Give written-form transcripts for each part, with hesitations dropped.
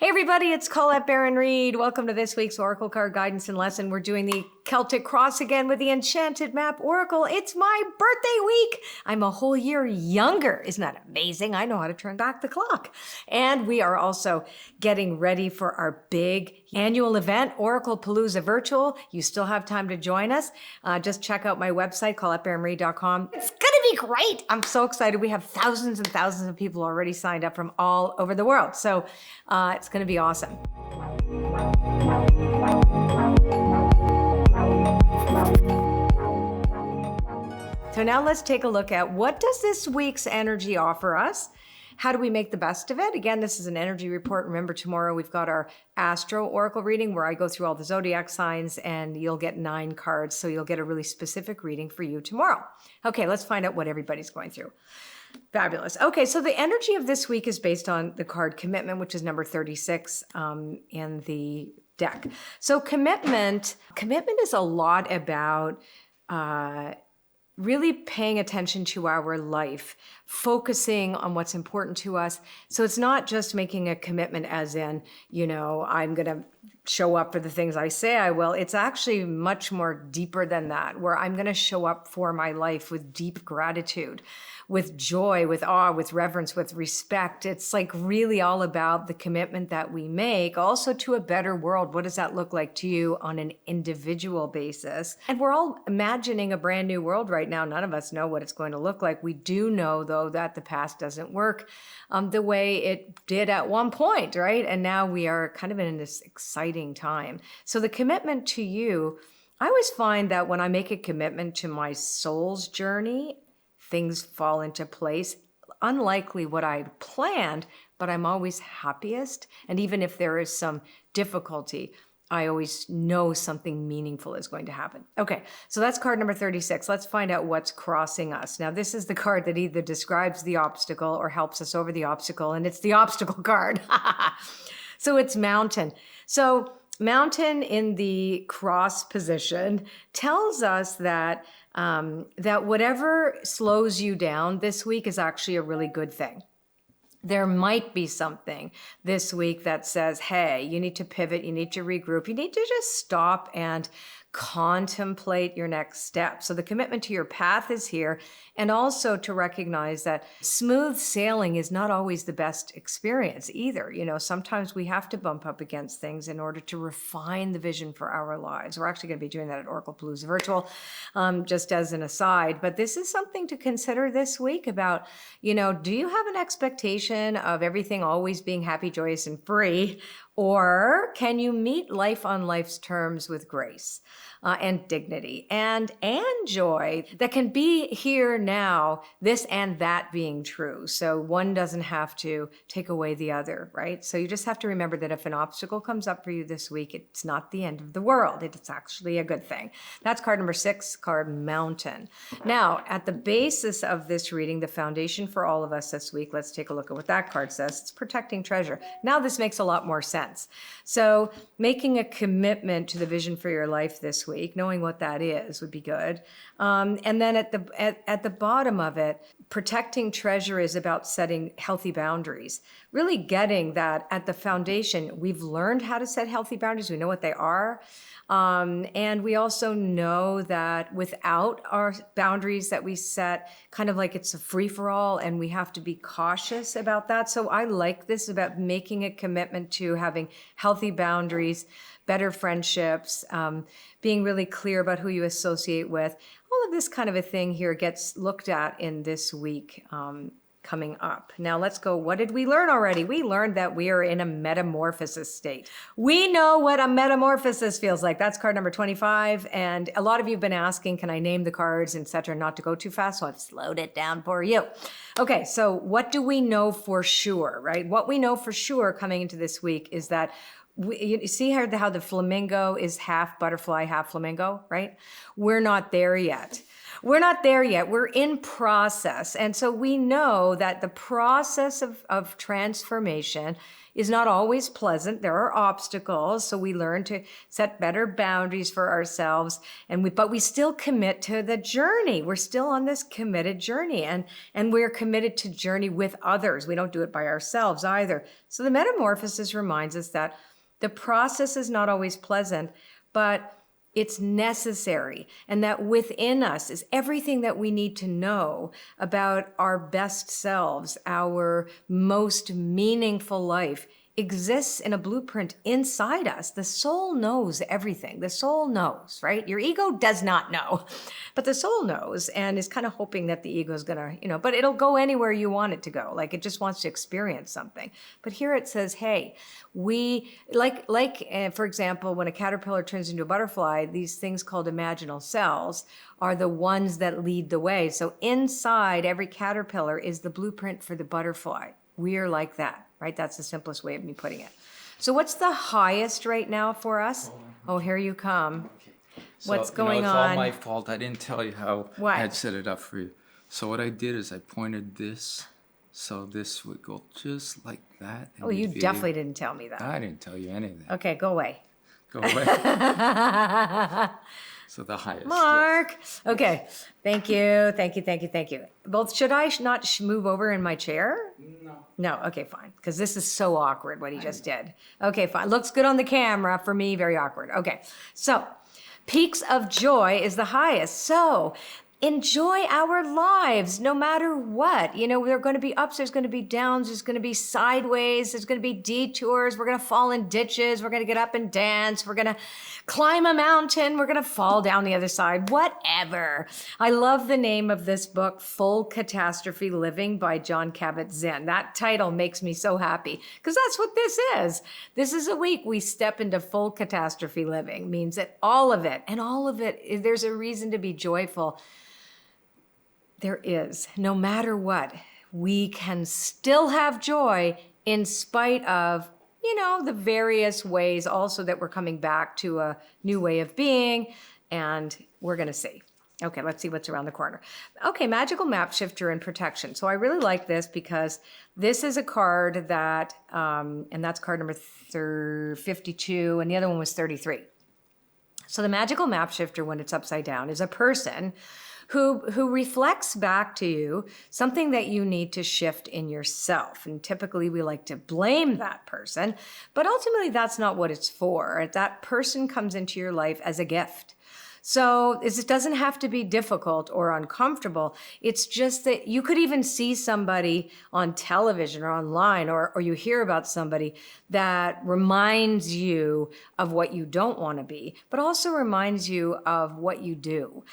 Hey everybody, it's Colette Baron-Reid. Welcome to this week's Oracle card guidance and lesson. We're doing the Celtic Cross again with the Enchanted Map Oracle. It's my birthday week. I'm a whole year younger. Isn't that amazing? I know how to turn back the clock. And we are also getting ready for our big annual event, Oracle Palooza Virtual. You still have time to join us. Just check out my website, ColetteBaron-Reid.com. It's gonna be great. I'm so excited. We have thousands and thousands of people already signed up from all over the world. So it's going to be awesome. So now let's take a look at what does this week's energy offer us? How do we make the best of it? Again, this is an energy report. Remember, tomorrow we've got our Astro Oracle reading where I go through all the zodiac signs and you'll get 9 cards. So you'll get a really specific reading for you tomorrow. Okay, let's find out what everybody's going through. Fabulous. Okay, so the energy of this week is based on the card Commitment, which is number 36 in the deck. So commitment is a lot about really paying attention to our life, focusing on what's important to us. So it's not just making a commitment as in, I'm going to show up for the things I say I will. It's actually much more deeper than that, where I'm going to show up for my life with deep gratitude, with joy, with awe, with reverence, with respect. It's like really all about the commitment that we make also to a better world. What does that look like to you on an individual basis? And we're all imagining a brand new world right now. None of us know what it's going to look like. We do know, though, that the past doesn't work the way it did at one point, right? And now we are kind of in this exciting time. So the commitment to you, I always find that when I make a commitment to my soul's journey, things fall into place. Unlikely what I planned, but I'm always happiest. And even if there is some difficulty, I always know something meaningful is going to happen. Okay, so that's card number 36. Let's find out what's crossing us. Now, this is the card that either describes the obstacle or helps us over the obstacle, and it's the obstacle card. So it's Mountain. So Mountain in the cross position tells us that that whatever slows you down this week is actually a really good thing. There might be something this week that says, hey, you need to pivot, you need to regroup, you need to just stop and contemplate your next step. So the commitment to your path is here, and also to recognize that smooth sailing is not always the best experience either. Sometimes we have to bump up against things in order to refine the vision for our lives. We're actually going to be doing that at Oracle Palooza Virtual, just as an aside. But this is something to consider this week about, do you have an expectation of everything always being happy, joyous, and free? Or can you meet life on life's terms with grace and dignity and joy that can be here now, this and that being true? So one doesn't have to take away the other, right? So you just have to remember that if an obstacle comes up for you this week, it's not the end of the world. It's actually a good thing. That's card number 6, card Mountain. Now, at the basis of this reading, the foundation for all of us this week, let's take a look at what that card says. It's protecting treasure. Now this makes a lot more sense. So making a commitment to the vision for your life this week, knowing what that is would be good. And then at the bottom of it, protecting treasure is about setting healthy boundaries, really getting that at the foundation. We've learned how to set healthy boundaries. We know what they are. And we also know that without our boundaries that we set, kind of like it's a free-for-all, and we have to be cautious about that. So I like this about making a commitment to having healthy boundaries, better friendships, being really clear about who you associate with. All of this kind of a thing here gets looked at in this week coming up. Now let's go. What did we learn already? We learned that we are in a metamorphosis state. We know what a metamorphosis feels like. That's card number 25. And a lot of you have been asking, can I name the cards, etc., not to go too fast? So I've slowed it down for you. Okay, so what do we know for sure, right? What we know for sure coming into this week is that you see how the flamingo is half butterfly, half flamingo, right? We're not there yet. We're not there yet. We're in process. And so we know that the process of transformation is not always pleasant. There are obstacles. So we learn to set better boundaries for ourselves. But we still commit to the journey. We're still on this committed journey. And we're committed to journey with others. We don't do it by ourselves either. So the metamorphosis reminds us that the process is not always pleasant, but it's necessary, and that within us is everything that we need to know about our best selves, our most meaningful life exists in a blueprint inside us. The soul knows everything. The soul knows, right? Your ego does not know, but the soul knows and is kind of hoping that the ego is going to, but it'll go anywhere you want it to go. Like it just wants to experience something. But here it says, hey, we, for example, when a caterpillar turns into a butterfly, these things called imaginal cells are the ones that lead the way. So inside every caterpillar is the blueprint for the butterfly. We're like that, right? That's the simplest way of me putting it. So what's the highest right now for us? Oh, here you come. Okay. What's going it's on? all my fault. I didn't tell you how What? I had set it up for you. So what I did is I pointed this, so this would go just like that. Oh, you definitely didn't tell me that. I didn't tell you anything. Okay, go away. Go away. So the highest. Mark. Okay. Thank you. Well, should I not move over in my chair? No. Okay, fine. Because this is so awkward what he just did. Okay, fine. Looks good on the camera. For me, very awkward. Okay. So peaks of joy is the highest. So enjoy our lives no matter what. There are going to be ups, there's going to be downs, there's going to be sideways, there's going to be detours, we're going to fall in ditches, we're going to get up and dance, we're going to climb a mountain, we're going to fall down the other side, whatever. I love the name of this book, Full Catastrophe Living by Jon Kabat-Zinn. That title makes me so happy because that's what this is. This is a week we step into full catastrophe living, means that all of it, there's a reason to be joyful. There is. No matter what, we can still have joy in spite of, the various ways also that we're coming back to a new way of being, and we're going to see. Okay, let's see what's around the corner. Okay, Magical Map Shifter and Protection. So I really like this because this is a card that, and that's card number 52, and the other one was 33. So the Magical Map Shifter, when it's upside down, is a person who reflects back to you something that you need to shift in yourself. And typically we like to blame that person, but ultimately that's not what it's for. That person comes into your life as a gift. So it doesn't have to be difficult or uncomfortable. It's just that you could even see somebody on television or online, or you hear about somebody that reminds you of what you don't want to be, but also reminds you of what you do.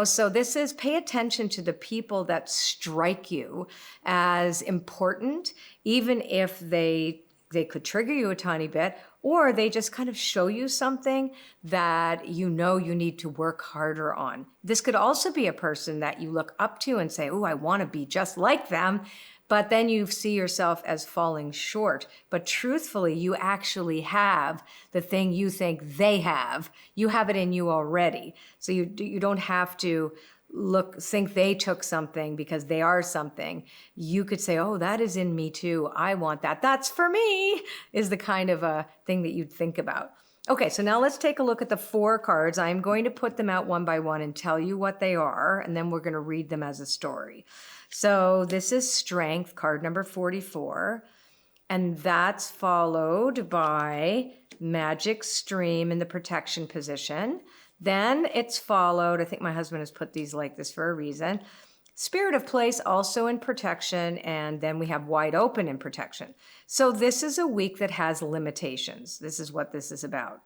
So this is pay attention to the people that strike you as important, even if they could trigger you a tiny bit, or they just kind of show you something that you need to work harder on. This could also be a person that you look up to and say, oh, I want to be just like them. But then you see yourself as falling short. But truthfully, you actually have the thing you think they have. You have it in you already. So you don't have to think they took something because they are something. You could say, oh, that is in me too. I want that. That's for me, is the kind of a thing that you'd think about. Okay, so now let's take a look at the 4 cards. I'm going to put them out one by one and tell you what they are, and then we're going to read them as a story. So this is Strength, card number 44, and that's followed by Magic Stream in the protection position. Then it's followed, I think my husband has put these like this for a reason, Spirit of Place also in protection, and then we have Wide Open in protection. So this is a week that has limitations. This is what this is about.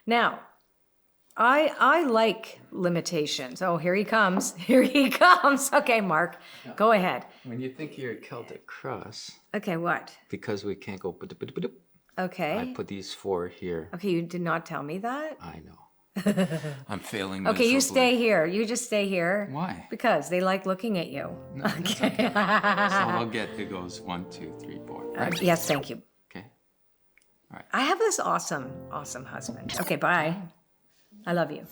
Now, I like limitations. Oh, here he comes. Here he comes. Okay, Mark, go ahead. When you think you're a Celtic Cross. Okay, what? Because we can't go. Okay. I put these 4 here. Okay, you did not tell me that? I know. I'm failing. Okay, you stay here. You just stay here. Why? Because they like looking at you. No, okay. So I'll get, it goes 1, 2, 3, 4. Right? Yes, thank you. Okay. All right. I have this awesome husband. Okay, bye. I love you.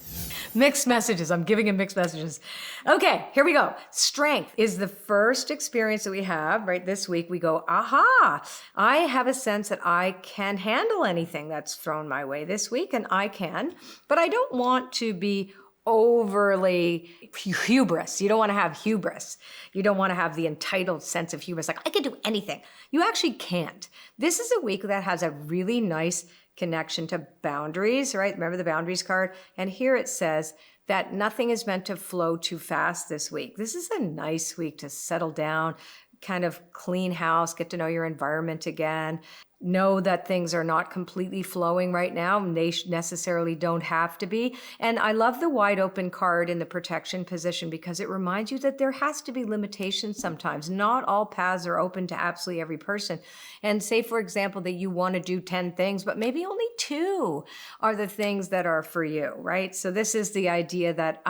Mixed messages. I'm giving him mixed messages. Okay, here we go. Strength is the first experience that we have, right? This week we go, aha, I have a sense that I can handle anything that's thrown my way this week, and I can, but I don't want to be overly hubris. You don't want to have hubris. You don't want to have the entitled sense of hubris, like I can do anything. You actually can't. This is a week that has a really nice connection to boundaries, right? Remember the boundaries card? And here it says that nothing is meant to flow too fast this week. This is a nice week to settle down, kind of clean house, get to know your environment again. Know that things are not completely flowing right now. They necessarily don't have to be. And I love the wide open card in the protection position because it reminds you that there has to be limitations sometimes. Not all paths are open to absolutely every person. And say, for example, that you want to do 10 things, but maybe only 2 are the things that are for you, right? So this is the idea that,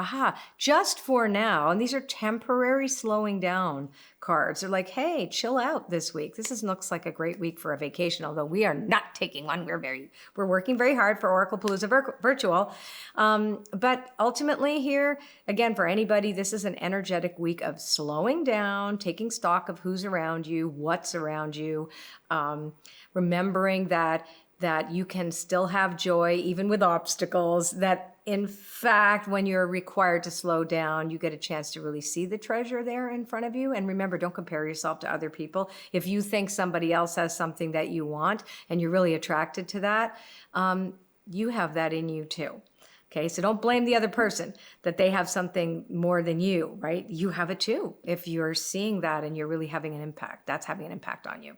just for now, and these are temporary slowing down cards. They're like, hey, chill out this week. Looks like a great week for a vacation, although we are not taking one. We're working very hard for Oracle Palooza Virtual. But ultimately here, again, for anybody, this is an energetic week of slowing down, taking stock of who's around you, what's around you, remembering that you can still have joy even with obstacles, that in fact, when you're required to slow down, you get a chance to really see the treasure there in front of you. And remember, don't compare yourself to other people. If you think somebody else has something that you want and you're really attracted to that, you have that in you too. Okay, so don't blame the other person that they have something more than you, right? You have it too. If you're seeing that and you're really having an impact, that's having an impact on you.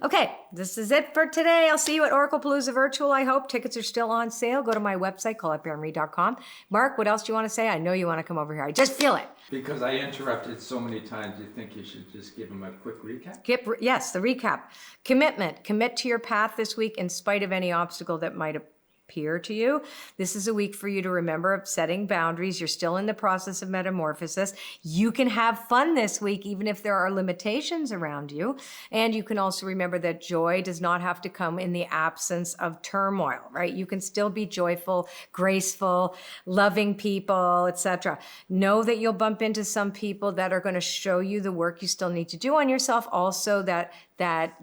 Okay, this is it for today. I'll see you at Oracle Palooza Virtual, I hope. Tickets are still on sale. Go to my website, ColetteBaron-Reid.com. Mark, what else do you want to say? I know you want to come over here. I just feel it. Because I interrupted so many times, you think you should just give them a quick recap? Yes, the recap. Commitment. Commit to your path this week in spite of any obstacle that might appear to you. This is a week for you to remember of setting boundaries. You're still in the process of metamorphosis. You can have fun this week, even if there are limitations around you. And you can also remember that joy does not have to come in the absence of turmoil, right? You can still be joyful, graceful, loving people, etc. Know that you'll bump into some people that are going to show you the work you still need to do on yourself. Also that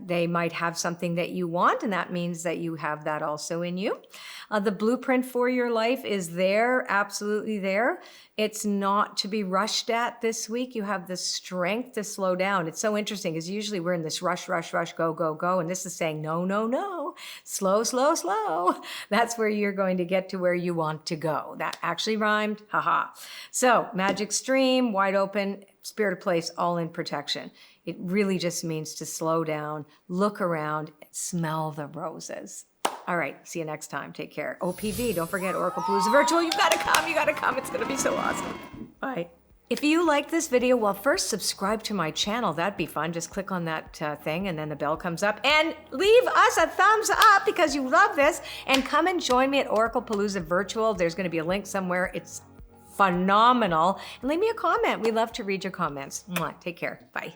they might have something that you want, and that means that you have that also in you. The blueprint for your life is there, absolutely there. It's not to be rushed at this week. You have the strength to slow down. It's so interesting because usually we're in this rush, go, go, go. And this is saying, no, no, no, slow, slow, slow. That's where you're going to get to where you want to go. That actually rhymed, haha. So magic stream, wide open, spirit of place, all in protection. It really just means to slow down, look around, and smell the roses. All right, see you next time. Take care. OPV, don't forget Oracle Palooza Virtual. You gotta come. It's gonna be so awesome. Bye. If you liked this video, well, first subscribe to my channel. That'd be fun. Just click on that thing and then the bell comes up. And leave us a thumbs up because you love this. And come and join me at Oracle Palooza Virtual. There's gonna be a link somewhere. It's phenomenal. And leave me a comment. We love to read your comments. Mwah. Take care. Bye.